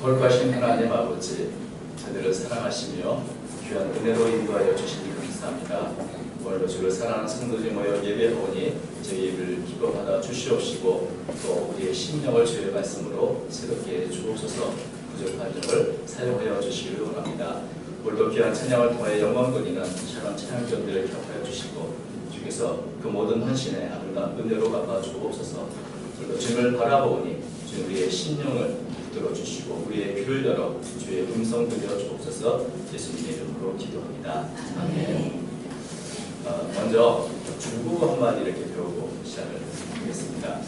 거룩하신 하나님 아버지, 저희를 사랑하시며 귀한 은혜로 인도하여 주시니 감사합니다. 오늘도 주를 사랑하는 성도들 모여 예배하오니 저희 예배를 기뻐받아 주시옵시고 또 우리의 심령을 주의 말씀으로 새롭게 주옵소서. 부족한 점을 사용하여 주시기를 원합니다. 오늘도 귀한 찬양을 통해 영광드리는 샤론 찬양전들을 격하여 주시고 주께서 그 모든 헌신에 아름다운 은혜로 갚아 주옵소서. 오늘도 주님을 바라보니 주님 우리의 심령을 붙들어 주시고 우리의 귀를 열어 주의 음성 들려 주옵소서. 예수님의 이름으로 기도합니다. 아멘. 먼저 중국어 한마디 이렇게 배우고 시작을 하겠습니다.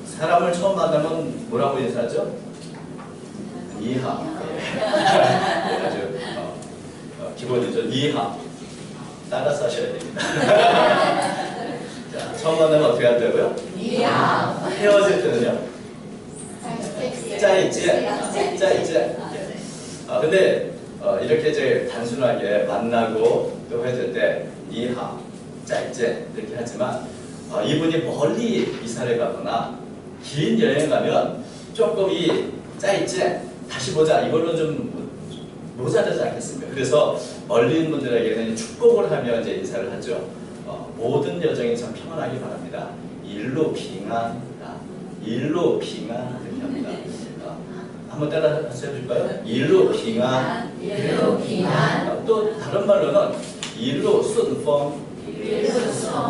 사람을 처음 만나면 뭐라고 인사하죠? 니하. 네, 아주 기본이죠. 니하. 따라서 하셔야 됩니다. 자, 처음 만나면 어떻게 한다고요? 니하. 헤어질 때는요? 짜이째. 근데 이렇게 이제 단순하게 만나고 또 헤어질 때 니하, 짜이째 이렇게 하지만 이분이 멀리 이사를 가거나 긴 여행 가면 조금 이 짜이째 다시 보자 이걸로 좀 모자라지 않겠습니까? 그래서 멀리 있는 분들에게는 축복을 하며 이제 인사를 하죠. 모든 여정이 참 평안하기 바랍니다. 일로 빙하다. 일로 빙하 이렇게 합니다. 한번 따라 해줄까요? 일로 빙하. 일로 빙하. 또 다른 말로는 일로 순풍.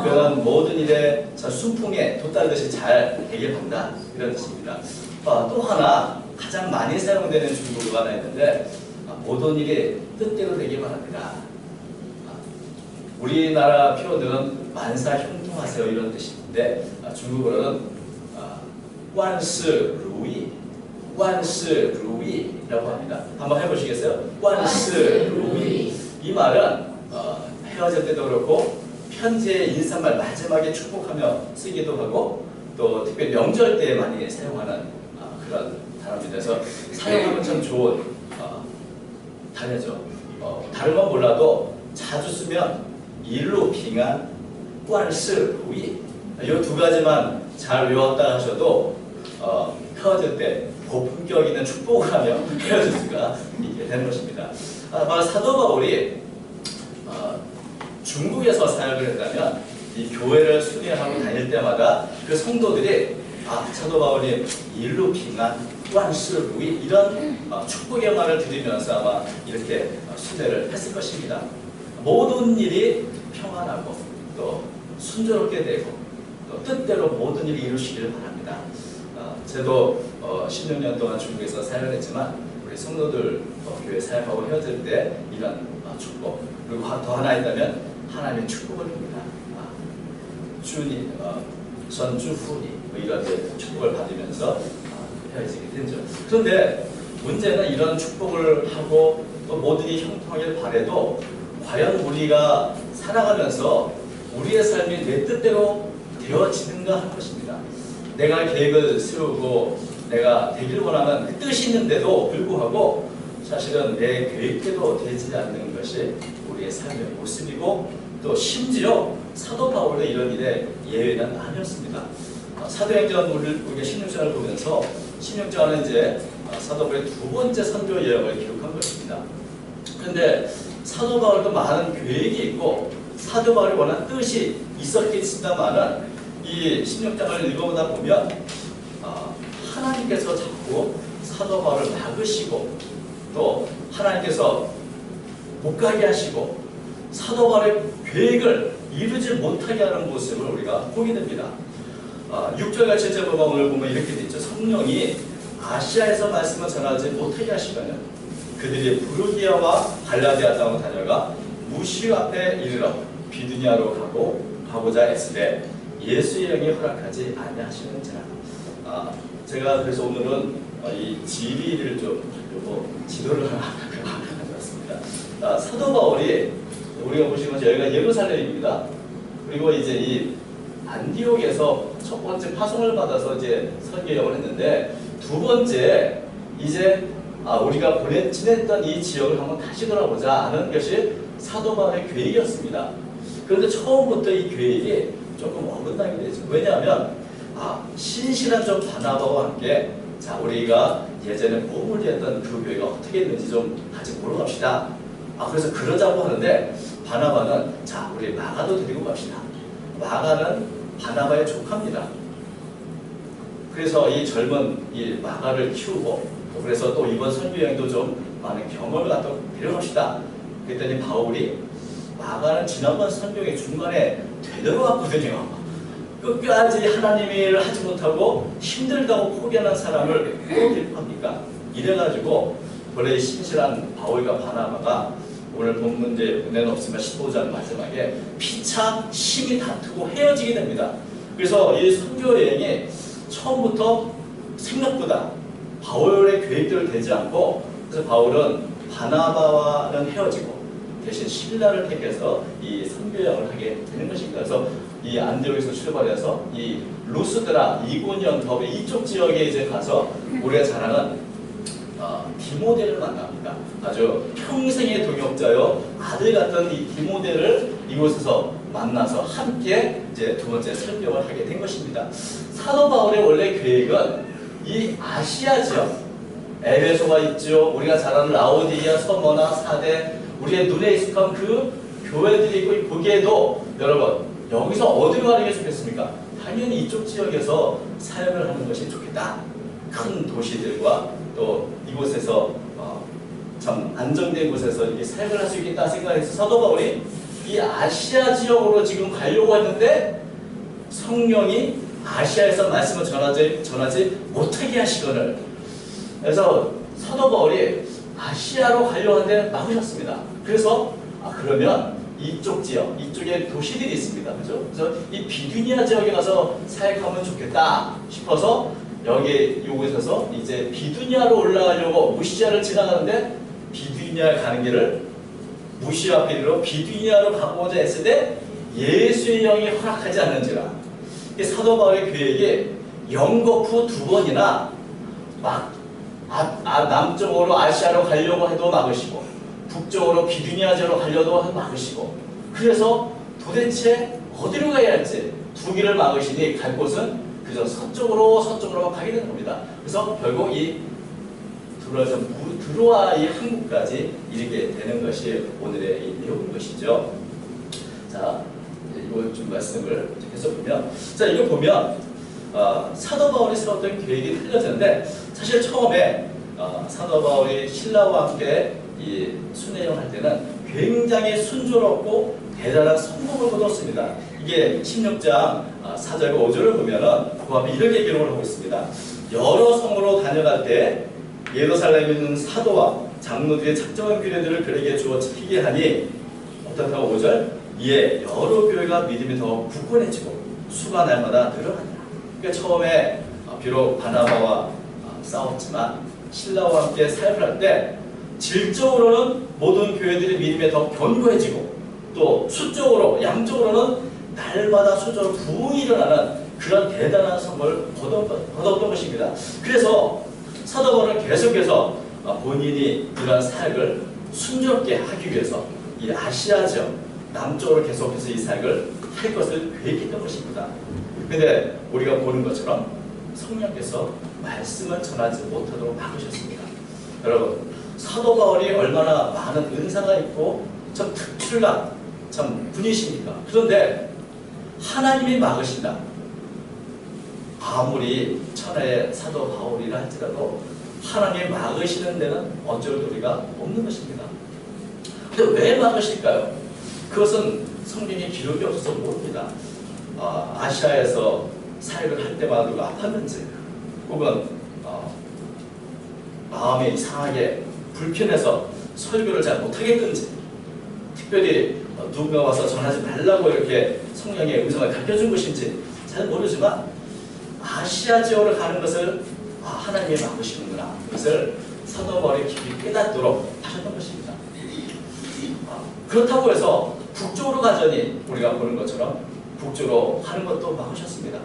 그런 모든 일에 순풍에 돛달듯이 잘 되게 한다 이런 뜻입니다. 또 하나 가장 많이 사용되는 중국어가 하나 있는데 모든 일이 뜻대로 되기 바랍니다. 우리나라 표현은 만사 형통하세요 이런 뜻인데 중국어로는万事如意, 万事如意라고 합니다. 한번 해보시겠어요? 万事如意. 이 말은 헤어질 때도 그렇고 편지의 인사말 마지막에 축복하며 쓰기도 하고 또 특별히 명절 때 많이 사용하는 그런 단어입니다. 그래서 사용하면 참 좋은 단어죠. 다른 건 몰라도 자주 쓰면 일로 빙한, 万事如意 이 두 가지만 잘 외웠다 하셔도 헤어질 때 고품격 있는 축복을 하며 헤어질 수가 있게 되는 것입니다. 바로 사도 바울이 중국에서 사역을 했다면 이 교회를 순회하고 다닐 때마다 그 성도들이 사도 바울이 일로 빙한, 万事如意 이런 축복의 말을 들으면서 아마 이렇게 순회를 했을 것입니다. 모든 일이 평안하고 또 순조롭게 되고 또 뜻대로 모든 일이 이루시기를 바랍니다. 저도 16년 동안 중국에서 사역을 했지만 우리 성도들 교회 사역하고 헤어질 때 이런 축복 그리고 더 하나 있다면 하나님의 축복을 줍니다. 주니, 선주후니 이런 축복을 받으면서 헤어지게 되죠. 그런데 문제는 이런 축복을 하고 또 모든 일이 형통하길 바라도 과연 우리가 살아가면서 우리의 삶이 내 뜻대로 되어지는가 하는 것입니다. 내가 계획을 세우고 내가 되길 원하는 그 뜻이 있는데도 불구하고 사실은 내 계획대로 되지 않는 것이 우리의 삶의 모습이고 또 심지어 사도 바울도 이런 일에 예외는 아니었습니다. 사도행전 우리가 신명장을 보면서 신명장은 이제 사도 바울의 두 번째 선교 여행을 기록한 것입니다. 그런데 사도 바울도 많은 계획이 있고 사도 바울이 원하는 뜻이 있었겠습니다만은 이 신명장을 읽어보다 보면 하나님께서 자꾸 사도 바울을 막으시고 또 하나님께서 못 가게 하시고 사도 바울의 계획을 이루지 못하게 하는 모습을 우리가 보게 됩니다. 6절과 7절 오늘 보면 이렇게 되어 있죠. 성령이 아시아에서 말씀을 전하지 못하게 하시거늘 그들이 부르기아와 갈라디아 땅으로 다녀가 무시오 앞에 이르러 비두니아로 가고자 애쓰되 예수의 영이 허락하지 아니하시는지라. 제가 그래서 오늘은 이 지리를 좀 지도를 가져왔습니다. 사도 바울이 우리가 보시면 여기가 예루살렘입니다. 그리고 이제 이 안디옥에서 첫 번째 파송을 받아서 이제 선교역을 했는데 두 번째 이제 우리가 지냈던 이 지역을 한번 다시 돌아보자 하는 것이 사도 바울의 계획이었습니다. 그런데 처음부터 이 계획이 조금 어긋나게 되죠. 왜냐하면 신실한 좀 바나바와 함께 자, 우리가 예전에 몸을 했던 그 교회가 어떻게 했는지 좀 같이 보러 갑시다. 그래서 그러자고 하는데 바나바는 자, 우리 마가도 데리고 갑시다. 마가는 바나바의 조카입니다. 그래서 이 젊은 이 마가를 키우고 그래서 또 이번 선교 여행도 좀 많은 경험을 갖다 데려갑시다. 그랬더니 바울이 마가는 지난번 선교의 중간에 되돌아왔거든요. 끝까지 하나님의 일을 하지 못하고 힘들다고 포기하는 사람을 꼭 합니까? 이래가지고 원래 신실한 바울과 바나바가 오늘 본 문제 은혜는 없지만 15장 마지막에 피차 심히 다투고 헤어지게 됩니다. 그래서 이 선교 여행이 처음부터 생각보다 바울의 계획대로 되지 않고 그래서 바울은 바나바와는 헤어지고 대신 신라를 택해서 이 선교 여행을 하게 되는 것입니다. 그래서 이 안디옥에서 출발해서 이 루스드라, 이고니온 더베 이쪽 지역에 이제 가서 우리가 잘 아는 디모데를 만납니다. 아주 평생의 동역자요 아들 같던 이 디모데를 이곳에서 만나서 함께 이제 두 번째 설교를 하게 된 것입니다. 사도 바울의 원래 계획은 이 아시아 지역, 에베소가 있죠. 우리가 잘 아는 라오디게아, 서머나, 사대, 우리의 눈에 익숙한 그 교회들이 있고 거기에도 여러분 여기서 어디로 가는 게 좋겠습니까? 당연히 이쪽 지역에서 사역을 하는 것이 좋겠다. 큰 도시들과 또 이곳에서 참 안정된 곳에서 이렇게 사역을 할 수 있겠다 생각해서 사도 바울이 이 아시아 지역으로 지금 가려고 했는데 성령이 아시아에서 말씀을 전하지 못하게 하시거늘 그래서 사도 바울이 아시아로 가려고 하는데 막으셨습니다. 그래서 그러면 이쪽 지역, 이쪽에 도시들이 있습니다. 그죠? 그래서 이 비두니아 지역에 가서 사역하면 좋겠다 싶어서 여기 이곳에서 이제 비두니아로 올라가려고 무시아를 지나가는데 비두니아 가는 길을 무시아 비리로 비두니아로 가고자 했을 때 예수의 영이 허락하지 않는지라. 사도 바울의 계획이 영거푸 2번이나 막 남쪽으로 아시아로 가려고 해도 막으시고 북쪽으로 비두니아 지역으로 가려도 막으시고 그래서 도대체 어디로 가야 할지 두 길을 막으시니 갈 곳은 그저 서쪽으로 가게 되는 겁니다. 그래서 결국 이 들어와 이 한국까지 이르게 되는 것이 오늘의 이 내용인 것이죠. 자, 이거 좀 말씀을 해서 보면, 자, 이거 보면 사도 바울이 세웠던 계획이 틀려지는데 사실 처음에 사도 바울이 신라와 함께 이 순회여행 할 때는 굉장히 순조롭고 대단한 성공을 거뒀습니다. 이게 16장 4절과 5절을 보면은 그 앞에 이렇게 기록을 하고 있습니다. 여러 성으로 다녀갈 때 예루살렘에 있는 사도와 장로들의 작정한 규례들을 그에게 주어 지키게 하니 어떻다고 5절 이에 여러 교회가 믿음이 더 굳건해지고 수가 날마다 늘어나니라. 그러니까 처음에 비록 바나바와 싸웠지만 신라와 함께 사역을 할 때 질적으로는 모든 교회들이 믿음에 더 견고해지고 또 수적으로 양적으로는 날마다 수적으로 부흥이 일어나는 그런 대단한 성을 거뒀던 것입니다. 그래서 사도 바울은 계속해서 본인이 이러한 사역을 순조롭게 하기 위해서 이 아시아 지역 남쪽으로 계속해서 이 사역을 할 것을 계획했던 것입니다. 근데 우리가 보는 것처럼 성령께서 말씀을 전하지 못하도록 막으셨습니다. 여러분 사도 바울이 얼마나 많은 은사가 있고 참 특출난 참 분이십니까? 그런데 하나님이 막으신다. 아무리 천하의 사도 바울이라 할지라도 하나님이 막으시는 데는 어쩔 도리가 없는 것입니다. 근데 왜 막으실까요? 그것은 성경에 기록이 없어서 모릅니다. 아시아에서 사역을 할 때마다 누가 아팠는지 혹은 마음이 이상하게 불편해서 설교를 잘 못하겠는지 특별히 누군가 와서 전하지 말라고 이렇게 성령의 음성을 가르쳐준 것인지 잘 모르지만 아시아 지역으로 가는 것을 하나님이 막으시는구나. 그것을 사도 바울이 깊이 깨닫도록 하셨던 것입니다. 그렇다고 해서 북쪽으로 가자니 우리가 보는 것처럼 북쪽으로 가는 것도 막으셨습니다.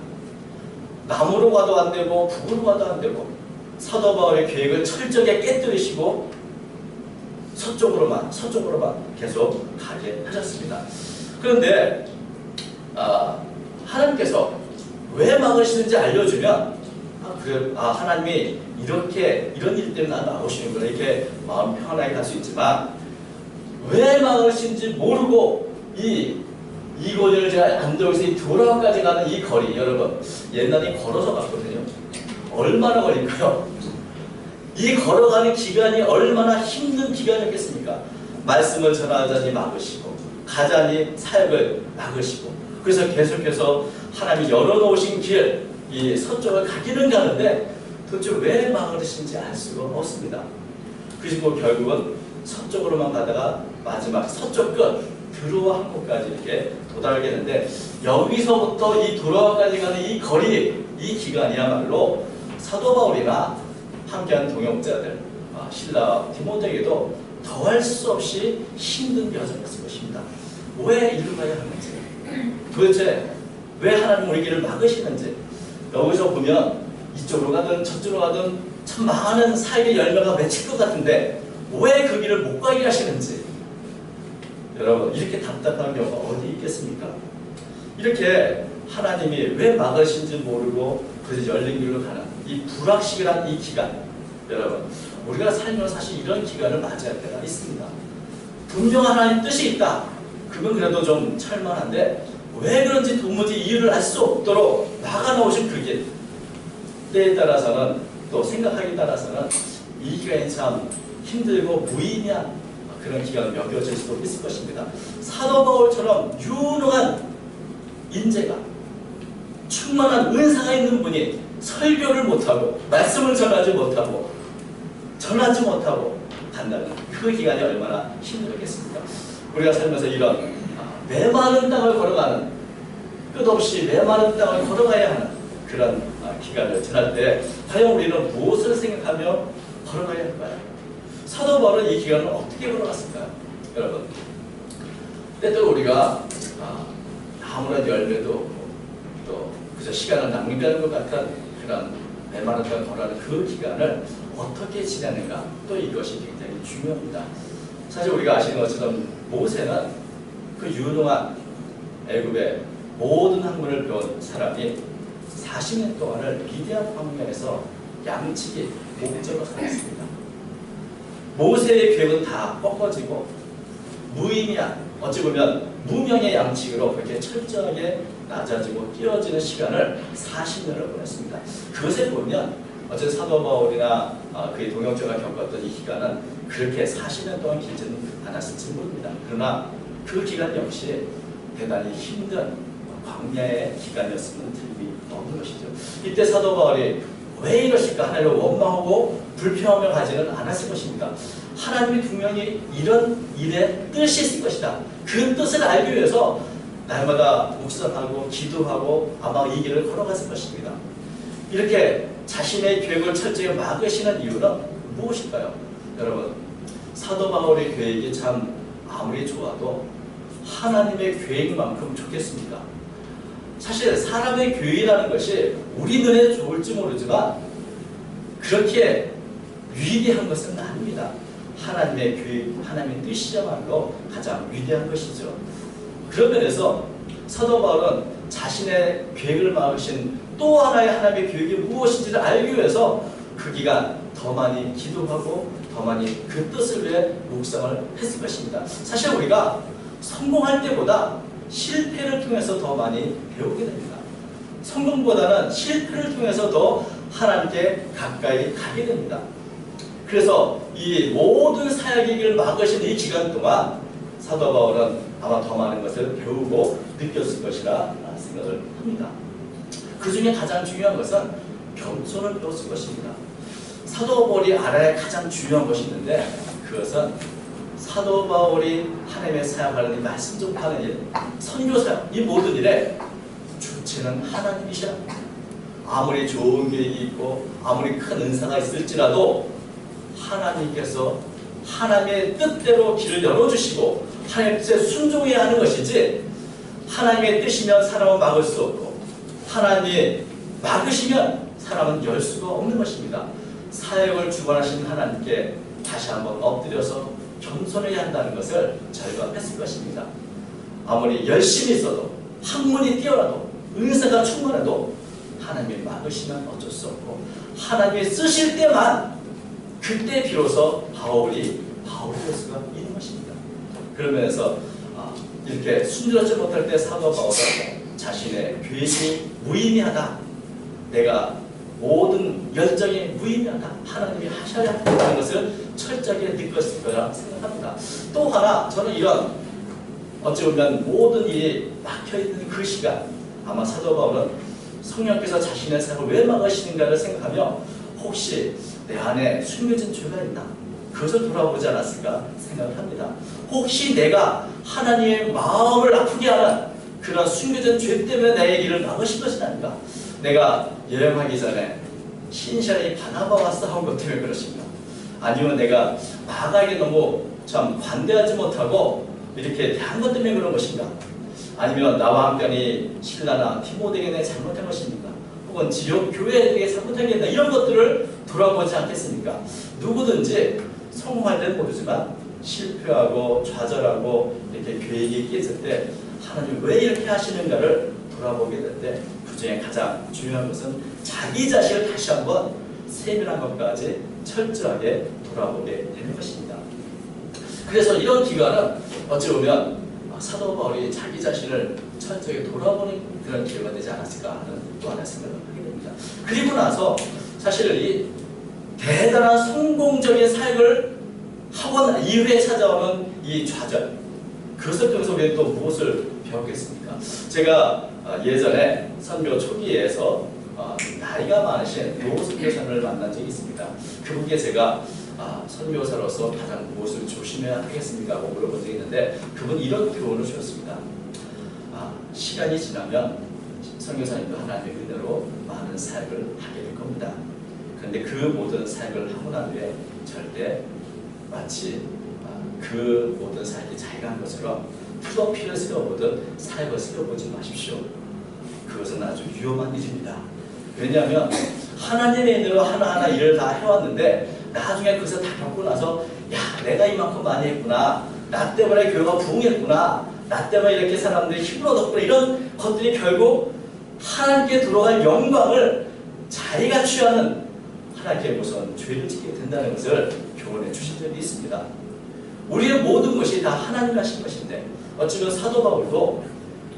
남으로 가도 안 되고 북으로 가도 안 되고 사도 바울의 계획을 철저하게 깨뜨리시고 서쪽으로만 계속 가게 하셨습니다. 그런데 하나님께서 왜 막으시는지 알려주면 그래, 하나님이 이렇게 이런 일 때문에 나를 막으시는구나 이렇게 마음 편하게 갈 수 있지만 왜 막으신지 모르고 이곳을 제가 안동에서 이 도로까지 가는 이 거리, 여러분 옛날에 걸어서 갔거든요. 얼마나 걸릴까요? 이 걸어가는 기간이 얼마나 힘든 기간이었겠습니까? 말씀을 전하자니 막으시고 가자니 사역을 막으시고, 그래서 계속해서 하나님이 열어놓으신 길, 이 서쪽을 가기는 가는데 도대체 왜 막으신지 알 수가 없습니다. 그리고 결국은 서쪽으로만 가다가 마지막 서쪽 끝 드로아 항구까지 이렇게 도달하게 되는데, 여기서부터 이 드로아까지 가는 이 거리, 이 기간이야말로 사도 바울이나 함께한 동역자들, 신라 디모데에게도 더할 수 없이 힘든 여정이었을 것입니다. 왜 이리로 가야 하는지, 도대체 왜 하나님 우리 길을 막으시는지, 여기서 보면 이쪽으로 가든 저쪽으로 가든 참 많은 사역의 열매가 맺힐 것 같은데 왜 그 길을 못 가게 하시는지, 여러분 이렇게 답답한 경우가 어디 있겠습니까? 이렇게 하나님이 왜 막으신지 모르고 그래서 열린 길로 가는 이 불확실한 이 기간, 여러분 우리가 살면서 사실 이런 기간을 맞이할 때가 있습니다. 분명한 하나님 뜻이 있다, 그건 그래도 좀 철만한데 왜 그런지 도무지 이유를 알 수 없도록 막아놓으신 그 길, 때에 따라서는 또 생각하기에 따라서는 이 기간이 참 힘들고 무의미한 그런 기간을 여겨질 수도 있을 것입니다. 사도 바울처럼 유능한 인재가, 충만한 은사가 있는 분이 설교를 못하고 말씀을 전하지 못하고 간다는 그 기간이 얼마나 힘들겠습니까? 우리가 살면서 이런 메마른 땅을 걸어가는, 끝없이 메마른 땅을 걸어가야 하는 그런 기간을 지날 때 과연 우리는 무엇을 생각하며 걸어가야 할까요? 사도 바울은 이 기간을 어떻게 걸어갔을까요? 여러분, 때때로 우리가 아무런 열매도 없고 또 그저 시간을 낭비하는 것 같은 그런 메마른 땅을 걸어가는 그 기간을 어떻게 지내는가, 또 이것이 굉장히 중요합니다. 사실 우리가 아시는 것처럼 모세는 그 유능한 애굽의 모든 학문을 배운 사람이 40년 동안을 미디안 광야에서 양치기 목적으로 살았습니다. 모세의 계획은 다 꺾어지고 무의미한, 어찌 보면 무명의 양치기로 그렇게 철저하게 낮아지고 띄어지는 시간을 40년을 보냈습니다. 그것에 보면 어쨌든 사도 바울이나 그의 동역자가 겪었던 이 기간은 그렇게 40년 동안 길지는 않았을지 모릅니다. 그러나 그 기간 역시 대단히 힘든 광야의 기간이었으면 틀림이 없는 것이죠. 이때 사도 바울이 왜 이러실까 하나님을 원망하고 불평하며 가지는 않았을 것입니다. 하나님이 분명히 이런 일에 뜻이 있을 것이다, 그 뜻을 알기 위해서 날마다 묵상하고 기도하고 아마 이 길을 걸어갔을 것입니다. 이렇게 자신의 계획을 철저히 막으시는 이유는 무엇일까요? 여러분, 사도 바울의 계획이 참 아무리 좋아도 하나님의 계획만큼 좋겠습니까? 사실 사람의 계획이라는 것이 우리 눈에 좋을지 모르지만 그렇게 위대한 것은 아닙니다. 하나님의 계획, 하나님의 뜻이야말로 가장 위대한 것이죠. 그런 면에서 사도 바울은 자신의 계획을 막으신 또 하나의 하나님의 계획이 무엇인지를 알기 위해서 그 기간 더 많이 기도하고 더 많이 그 뜻을 위해 묵상을 했을 것입니다. 사실 우리가 성공할 때보다 실패를 통해서 더 많이 배우게 됩니다. 성공보다는 실패를 통해서 더 하나님께 가까이 가게 됩니다. 그래서 이 모든 사역의 길을 막으신 이 기간 동안 사도 바울은 아마 더 많은 것을 배우고 느꼈을 것이라 생각을 합니다. 그 중에 가장 중요한 것은 겸손을 배웠을 것입니다. 사도 바울이 알아야 가장 중요한 것이 있는데, 그것은 사도 바울이 하나님의 사역하는 이 말씀 전파하는 일, 선교 사역, 이 모든 일에 주체는 하나님이시라. 아무리 좋은 계획이 있고 아무리 큰 은사가 있을지라도 하나님께서 하나님의 뜻대로 길을 열어주시고 하나님의 뜻에 순종해야 하는 것이지, 하나님의 뜻이면 사람은 막을 수 없고 하나님이 막으시면 사람은 열 수가 없는 것입니다. 사역을 주관하신 하나님께 다시 한번 엎드려서 겸손해야 한다는 것을 절감했을 것입니다. 아무리 열심히 있어도, 학문이 뛰어나도, 은사가 충만해도 하나님이 막으시면 어쩔 수 없고 하나님이 쓰실 때만 그때 비로소 바울이 될 수가 있는 것입니다. 그러면서 이렇게 순조롭지 못할 때 사도 바울은 자신의 계획이 무의미하다. 내가 모든 열정이 무의미하다. 하나님이 하셔야 한다는 것을 철저하게 느꼈을 거라 생각합니다. 또 하나 저는 이런 어찌 보면 모든 일이 막혀있는 그 시간 아마 사도 바울은 성령께서 자신의 삶을 왜 막으시는가를 생각하며 혹시 내 안에 숨겨진 죄가 있나? 그것을 돌아보지 않았을까 생각을 합니다. 혹시 내가 하나님의 마음을 아프게 하는 그런 숨겨진 죄 때문에 나의 길을 막으신 것이 아닌가? 내가 여행하기 전에 신실하게 바나바 왔어 한 것 때문에 그러신가? 아니면 내가 마가에게 너무 참 관대하지 못하고 이렇게 대한 것 때문에 그런 것인가? 아니면 나와 함께 신라나 디모데에게 내가 잘못한 것입니까? 혹은 지역 교회에게 잘못한 게 있나? 이런 것들을 돌아보지 않겠습니까? 누구든지 성공할 때는 모르지만 실패하고 좌절하고 이렇게 계획이 깨질 때 하나님 왜 이렇게 하시는가를 돌아보게 될 때 그 중에 가장 중요한 것은 자기 자신을 다시 한번 세밀한 것까지 철저하게 돌아보게 되는 것입니다. 그래서 이런 기간은 어찌 보면 사도 바울이 자기 자신을 철저하게 돌아보는 그런 기회가 되지 않았을까 하는 또 하나의 생각을 하게 됩니다. 그리고 나서 사실 이 대단한 성공적인 사역을 하고 이후에 찾아오는 이 좌절, 그것을 통해서 우리는 또 무엇을 배웠겠습니까? 제가 예전에 선교 초기에서 나이가 많으신 노 선교사를 만난 적이 있습니다. 그분께 제가 선교사로서 가장 무엇을 조심해야 하겠습니까? 하고 물어본 적이 있는데 그분이 이런 교훈을 주셨습니다. 시간이 지나면 선교사님도 하나님의 은혜로 많은 사역을 하게 될 겁니다. 그런데 그 모든 사역을 하고 난 후에 절대 마치 그 모든 사역이 자기가 한 것처럼 프로필을 세워보듯 사역을 세워보지 마십시오. 그것은 아주 위험한 일입니다. 왜냐하면 하나님의 은혜로 하나하나 일을 다 해왔는데 나중에 그것을 다 겪고 나서 야 내가 이만큼 많이 했구나, 나 때문에 교회가 부흥했구나, 나 때문에 이렇게 사람들이 힘을 얻었구나, 이런 것들이 결국 하나님께 들어갈 영광을 자기가 취하는 하나님께 우선 죄를 짓게 된다는 것을 교훈해 주신 적이 있습니다. 우리의 모든 것이 다 하나님 하신 것인데 어쩌면 사도 바울도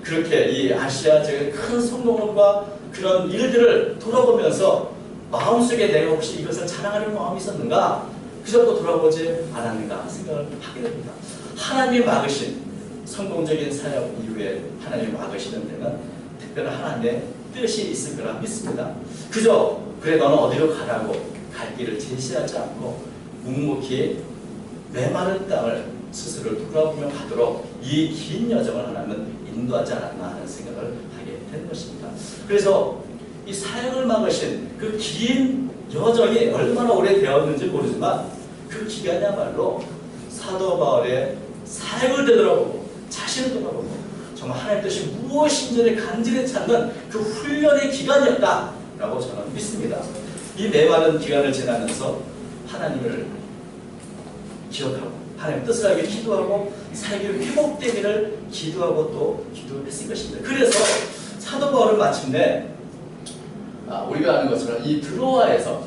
그렇게 이 아시아 지역의 큰 성공과 그런 일들을 돌아보면서 마음속에 내가 혹시 이것을 자랑하려는 마음이 있었는가? 그저도 돌아보지 않았는가 생각을 하게 됩니다. 하나님이 막으신 성공적인 사역 이후에 하나님이 막으시는 데는 특별한 하나님의 뜻이 있을 거라 믿습니다. 그저 그래 너는 어디로 가라고 갈 길을 제시하지 않고 묵묵히 메마른 땅을 스스로 돌아보며 가도록 이 긴 여정을 하나님은 인도하지 않았나 하는 생각을 하게 되는 것입니다. 그래서 이 사역을 막으신 그 긴 여정이 얼마나 오래되었는지 모르지만 그 기간이야말로 사도 바울의 사역을 되돌아보고 자신을 돌아보고 정말 하나님의 뜻이 무엇인지를 간절히 찾는 그 훈련의 기간이었다라고 저는 믿습니다. 이 메마른 기간을 지나면서 하나님을 기억하고 하나님의 뜻을 알게 기도하고 사역이 회복되기를 기도하고 또 기도했을 것입니다. 그래서 사도 바울은 마침내 우리가 아는 것처럼 이 드로아에서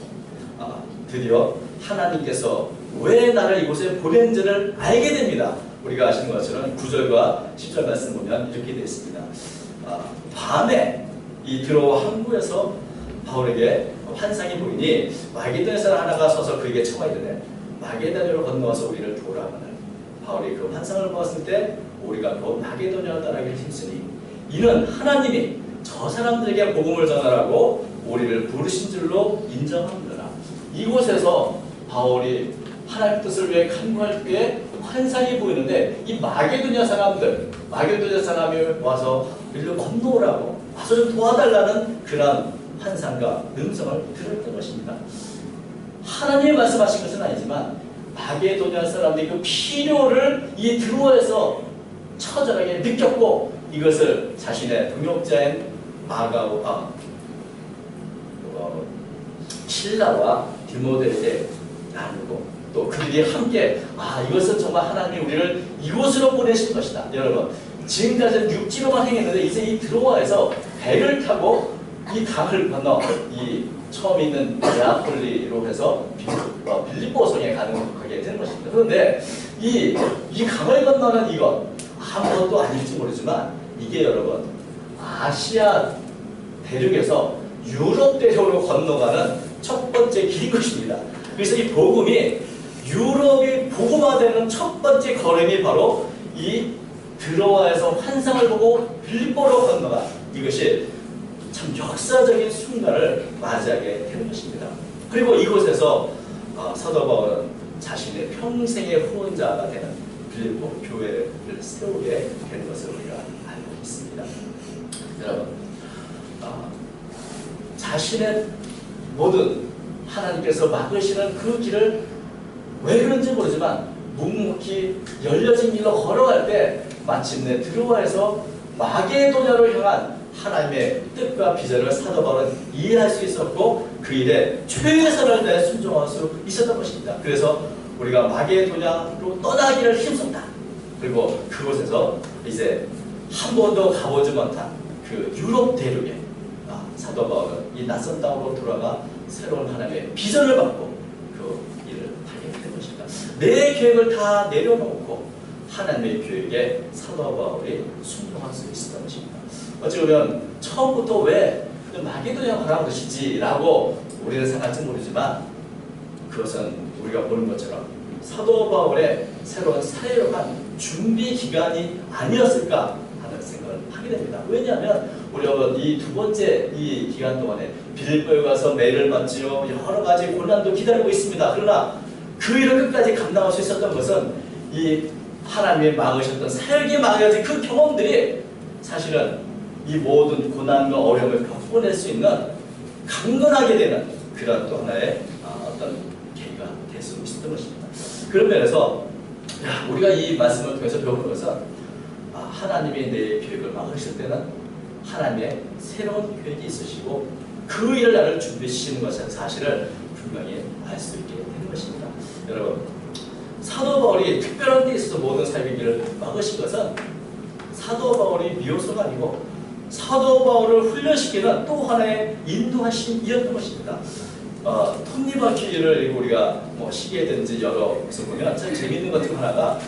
드디어 하나님께서 왜 나를 이곳에 보낸지를 알게 됩니다. 우리가 아시는 것처럼 9절과 10절 말씀 보면 이렇게 되어 있습니다. 밤에 이 드로아 항구에서 바울에게 환상이 보이니 마게도냐 사람 하나가 서서 그에게 청하 이르되 마게도냐로 건너와서 우리를 도우라거늘. 바울이 그 환상을 보았을 때 우리가 곧 마게도냐로 떠나기를 힘쓰니 이는 하나님이 저 사람들에게 복음을 전하라고 우리를 부르신 줄로 인정합니다. 이곳에서 바울이 하나님의 뜻을 위해 간구할 때 환상이 보이는데 이 마게도냐 사람이 와서 우리를 건너오라고 와서 좀 도와달라는 그런 환상과 음성을 들었던 것입니다. 하나님이 말씀하신 것은 아니지만 마게도냐 사람들이 그 필요를 이 드로아에서 처절하게 느꼈고 이것을 자신의 동역자인 신라와 디모데에게 나누고 또 그들이 함께 이것은 정말 하나님이 우리를 이곳으로 보내신 것이다. 여러분 지금까지는 육지로만 행했는데 이제 이 드로아에서 배를 타고 이 강을 건너 이 처음 있는 네아폴리로 해서 빌립보성에 가게 되는 것입니다. 그런데 이 강을 건너는 이것 아무것도 아닐지 모르지만 이게 여러분 아시아 대륙에서 유럽 대륙으로 건너가는 첫 번째 길인 것입니다. 그래서 이 복음이 유럽이 복음화되는 첫 번째 걸음이 바로 이 드로아에서 환상을 보고 빌립보로 건너가 이것이 참 역사적인 순간을 맞이하게 되는 것입니다. 그리고 이곳에서 사도 바울은 자신의 평생의 후원자가 되는 빌립보 교회를 세우게 되는 것을 우리가 알고 있습니다. 여러분, 자신의 모든 하나님께서 막으시는 그 길을 왜 그런지 모르지만 묵묵히 열려진 길로 걸어갈 때 마침내 드로아에서 마게도냐로 향한 하나님의 뜻과 비전을 사도 바울은 이해할 수 있었고 그 일에 최선을 다해 순종할 수 있었던 것입니다. 그래서 우리가 마게도냐로 떠나기를 힘썼다. 그리고 그곳에서 이제 한 번도 가보지 못한 그 유럽 대륙에 사도 바울은 이 낯선 땅으로 돌아가 새로운 하나님의 비전을 받고 그 일을 하게 된 것입니다. 내 계획을 다 내려놓고 하나님의 계획에 사도 바울이 순종할 수 있었던 것입니다. 어찌 보면 처음부터 왜 마게도냐 가라는 것이지 라고 우리는 생각할지 모르지만 그것은 우리가 보는 것처럼 사도 바울의 새로운 사회로한 준비 기간이 아니었을까 하는 생각을 하게 됩니다. 왜냐하면 우리가 이 두 번째 이 기간 동안에 빌립보에 가서 매를 맞지요. 여러 가지 고난도 기다리고 있습니다. 그러나 그 일을 끝까지 감당할 수 있었던 것은 이 하나님이 막으셨던 사역이 막아진 그 경험들이 사실은 이 모든 고난과 어려움을 겪어낼 수 있는 강건하게 되는 그런 또 하나의 어떤 계기가 될 수 있었던 것입니다. 그런 면에서 우리가 이 말씀을 통해서 배우는 것은 하나님이 내 계획을 막으실 때는 하나님의 새로운 계획이 있으시고 그 일을 나를 준비시키는 것은 사실을 분명히 알 수 있게 되는 것입니다. 여러분, 사도 바울이 특별한 데 있어서 모든 삶의 길을 막으신 것은 사도 바울이 미워서가 아니고 사도 바울을 훈련시키는 또 하나의 인도하심이었던 것입니다. 톱니바퀴를 우리가 시계든지 여러 곳을 보면 참 재미있는 것 중 하나가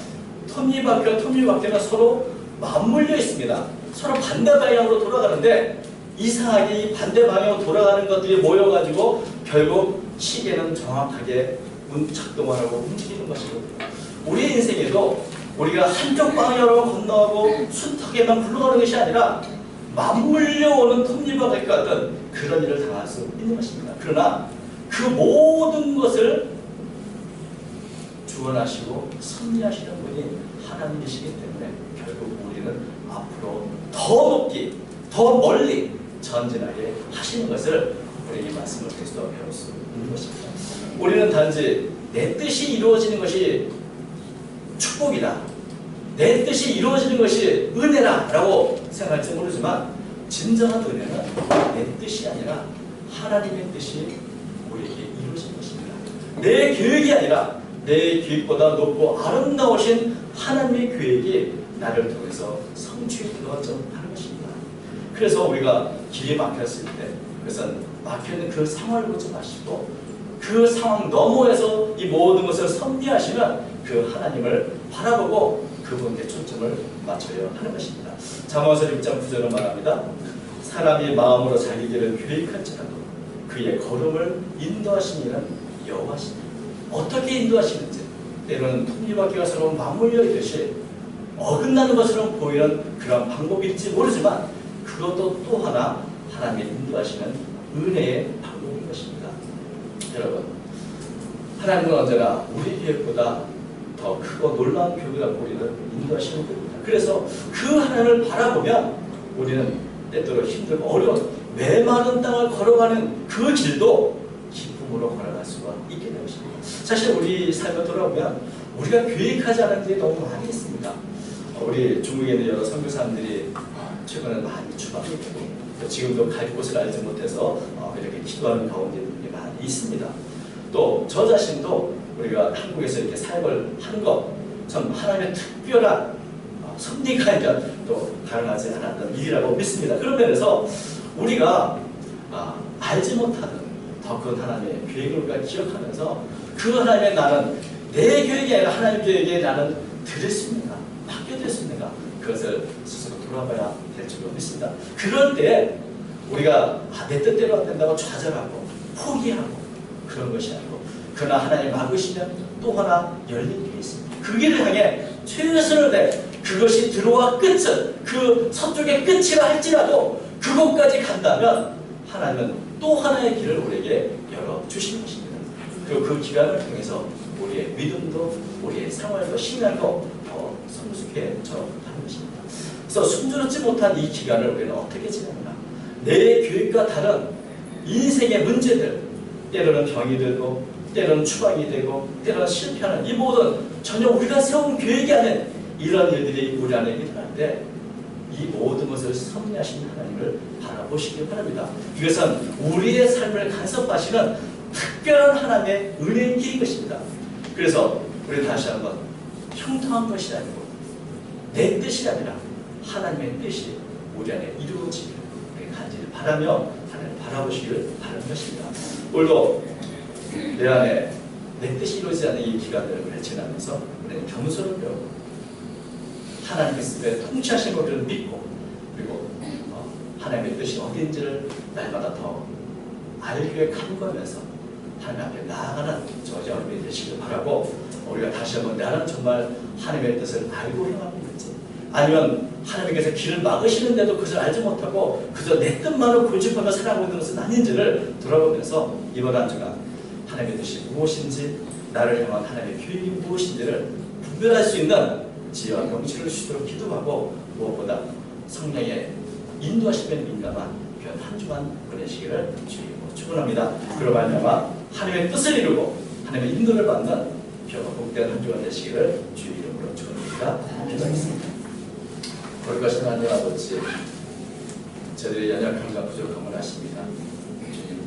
톱니바퀴와 톱니바퀴가 서로 맞물려 있습니다. 서로 반대 방향으로 돌아가는데 이상하게 이 반대 방향으로 돌아가는 것들이 모여가지고 결국 시계는 정확하게 작동하라고 움직이는 것이거든요. 우리 인생에도 우리가 한쪽 방향으로 건너가고 순탄하게만 굴러가는 것이 아니라 맞물려오는 톱니바퀴 같은 그런 일을 당할 수 있는 것입니다. 그러나 그 모든 것을 주관하시고 섭리하시는 분이 하나님이시기 때문에 결국 우리는 앞으로 더 높이, 더 멀리 전진하게 하시는 것을 우리 이 말씀을 통해서 배울 수 있는 것입니다. 우리는 단지 내 뜻이 이루어지는 것이 축복이다, 내 뜻이 이루어지는 것이 은혜다 라고 생각할지 모르지만 진정한 은혜는 내 뜻이 아니라 하나님의 뜻이 우리에게 이루어진 것입니다. 내 계획이 아니라 내 계획보다 높고 아름다우신 하나님의 계획이 나를 통해서 성취되어져 하는 것입니다. 그래서 우리가 길이 막혔을 때 그것은 막혀있는 그 상황을 보지 마시고 그 상황 너머에서 이 모든 것을 섭리하시는 그 하나님을 바라보고 그분께 초점을 맞춰야 하는 것입니다. 잠언서 6장 9절은 말합니다. 사람이 마음으로 자기 길을 계획할지라도 그의 걸음을 인도하시는 여호와시니. 어떻게 인도하시는지 때로는 톱니바퀴가 서로 맞물려 있듯이 어긋나는 것처럼 보이는 그런 방법일지 모르지만 그것도 또 하나 하나님의 인도하시는 은혜의 방법인 것입니다. 여러분, 하나님은 언제나 우리 계획보다 더 크고 놀라운 계획을 갖고 우리를 인도하시는 분입니다. 그래서 그 하나님을 바라보면 우리는 때때로 힘들고 어려운 메마른 땅을 걸어가는 그 길도 기쁨으로 걸어갈 수가 있게 되는 것입니다. 사실 우리 삶을 돌아보면 우리가 계획하지 않은 일이 너무 많이 있습니다. 우리 중국에 있는 여러 선교사님들이 최근에 많이 추방이 되고 지금도 갈 곳을 알지 못해서 이렇게 기도하는 가운데 많이 있습니다. 또 저 자신도 우리가 한국에서 이렇게 사역을 하는 것 참 하나님의 특별한 섭리가 아니라 또 가능하지 않았던 일이라고 믿습니다. 그런 면에서 우리가 알지 못하는 더 큰 하나님의 계획을 우리가 기억하면서 그 하나님의 나는 내 계획이 아니라 하나님 계획에 나는 드릴 수 있는가, 맡겨드릴 수 있는가, 그것을 스스로 돌아봐야 될 줄로 믿습니다. 그럴 때 우리가 내 뜻대로 안 된다고 좌절하고 포기하고 그런 것이 아니고, 그러나 하나님 막으시면 또 하나 열린 길이 있습니다. 그 길을 향해 최선을 다해 그것이 들어와 끝은 그 서쪽의 끝이라 할지라도 그곳까지 간다면 하나님은 또 하나의 길을 우리에게 열어주신 것입니다. 그리고 그 기간을 통해서 우리의 믿음도 우리의 생활도 신앙도 더 성숙해져 가는 것입니다. 그래서 순조롭지 못한 이 기간을 우리는 어떻게 지내는가? 내 계획과 다른 인생의 문제들, 때로는 병이 들고 때로는 추방이 되고 때로는 실패하는 이 모든 전혀 우리가 세운 계획이 아닌 이런 일들이 우리 안에 일어날 때 이 모든 것을 섭리하신 하나님을 바라보시기 바랍니다. 이것은 우리의 삶을 간섭하시는 특별한 하나님의 은혜인 것입니다. 그래서 우리 다시 한번 형통한 것이 아니고 내 뜻이 아니라 하나님의 뜻이 우리 안에 이루어지기를 간절히 바라며 하나님을 바라보시기를 바라는 것입니다. 오늘도 내 안에 내 뜻이 이루어지지 않는 이 기간을 지나면서 우리는 겸손을 배우고 하나님의 통치하신 것을 믿고, 그리고 하나님의 뜻이 어디인지를 날마다 더 알기에 간구하면서 하나님 앞에 나아가는 저와 여러분이 되시길 바라고, 우리가 다시 한번 나는 정말 하나님의 뜻을 알고 행하고 있는지, 아니면 하나님께서 길을 막으시는데도 그것을 알지 못하고 그저 내 뜻만을 고집하며 살아가고 있는 것은 아닌지를 돌아보면서 이번 한 주간 하나님의 뜻이 무엇인지, 나를 향한 하나님의 계획이 무엇인지를 분별할 수 있는 지혜와 명철을 주시도록 기도하고, 무엇보다 성령의 인도하심에 민감한 귀한 한 주간 보내시기를 주님으로 축원합니다. 그로 말미암아 하나님의 뜻을 이루고 하나님의 인도를 받는 귀하고 복된 한 주간 되시기를 주의 이름으로 축원합니다. 기도하겠습니다. 거룩하신 하나님 아버지, 저들의 연약함과 부족함을 아십니다. 주님,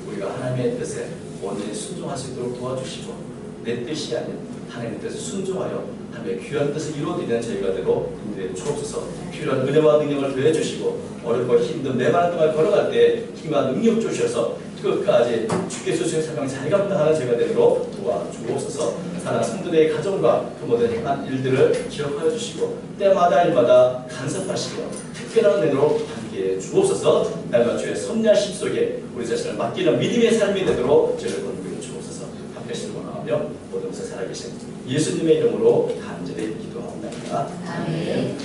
우리가 하나님의 뜻에 온전히 순종할 수 있도록 도와주시고, 내 뜻이 아닌 하나님의 뜻에 순종하여 하나님의 귀한 뜻을 이루어드리는 저희가 되고 인도해 주옵소서. 필요한 은혜와 능력을 더해주시고, 어렵고 힘든 메마른 동안 걸어갈 때 힘과 능력 주셔서 끝까지 주께서 주신 사명 잘 감당하는 저희가 되도록 도와주옵소서. 사랑하는 성도들의 가정과 그 모든 행한 일들을 기억하여 주시고, 때마다 일마다 간섭하시고 특별한 은혜로 함께해 주옵소서. 날과 주의 섭리하심 속에 우리 자신을 맡기는 믿음의 삶이 되도록 저희를 건드려 주옵소서. 함께 하시길 원하며 모든 곳에 살아계신 예수님의 이름으로 간절히 기도합니다. 아멘.